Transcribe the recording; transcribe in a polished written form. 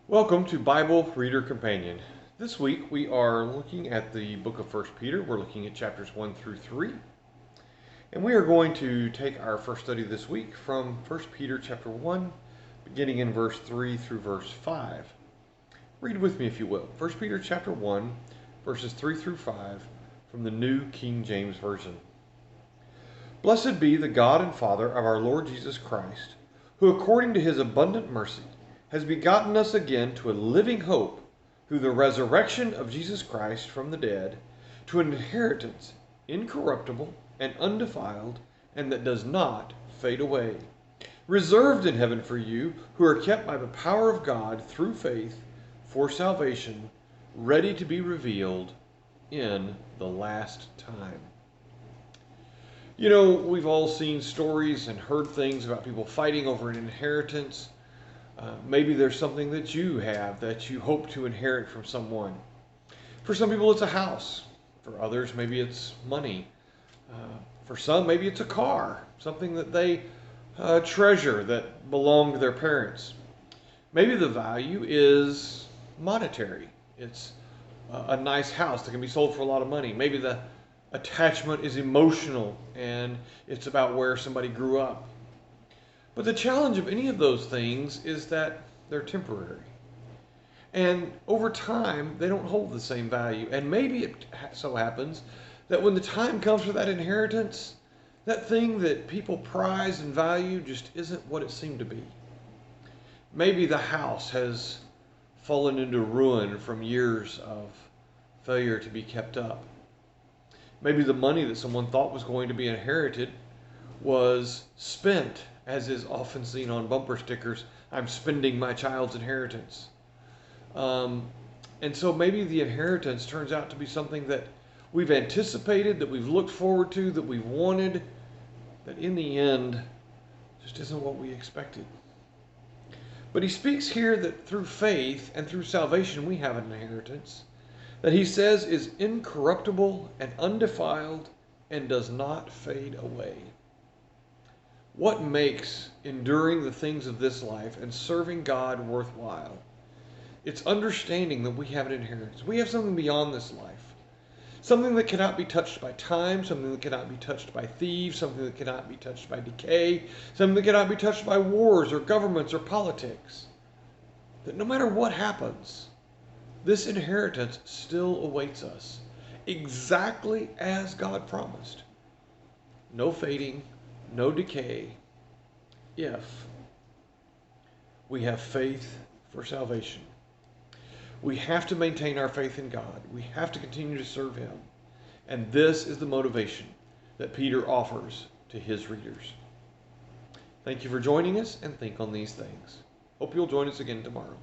Welcome to Bible Reader Companion. This week we are looking at the book of 1 Peter. We're looking at chapters 1 through 3. And we are going to take our first study this week from 1 Peter chapter 1, beginning in verse 3 through verse 5. Read with me if you will. 1 Peter chapter 1, verses 3 through 5 from the New King James Version. Blessed be the God and Father of our Lord Jesus Christ, who according to his abundant mercy has begotten us again to a living hope through the resurrection of Jesus Christ from the dead, to an inheritance incorruptible and undefiled, and that does not fade away, reserved in heaven for you who are kept by the power of God through faith for salvation, ready to be revealed in the last time. You know, we've all seen stories and heard things about people fighting over an inheritance. Maybe there's something that you have that you hope to inherit from someone. For some people, it's a house. For others, maybe it's money. For some, maybe it's a car, something that they treasure that belonged to their parents. Maybe the value is monetary. It's a nice house that can be sold for a lot of money. Maybe the attachment is emotional and it's about where somebody grew up. But the challenge of any of those things is that they're temporary. And over time, they don't hold the same value. And maybe it so happens that when the time comes for that inheritance, that thing that people prize and value just isn't what it seemed to be. Maybe the house has fallen into ruin from years of failure to be kept up. Maybe the money that someone thought was going to be inherited was spent, as is often seen on bumper stickers. I'm spending my child's inheritance. And so maybe the inheritance turns out to be something that we've anticipated, that we've looked forward to, that we've wanted, that in the end just isn't what we expected. But he speaks here that through faith and through salvation we have an inheritance that he says is incorruptible and undefiled and does not fade away. What makes enduring the things of this life and serving God worthwhile? It's understanding that we have an inheritance. We have something beyond this life. Something that cannot be touched by time, something that cannot be touched by thieves, something that cannot be touched by decay, something that cannot be touched by wars or governments or politics. That no matter what happens, this inheritance still awaits us, exactly as God promised. No fading, no decay, if we have faith for salvation. We have to maintain our faith in God. We have to continue to serve him. And this is the motivation that Peter offers to his readers. Thank you for joining us, and think on these things. Hope you'll join us again tomorrow.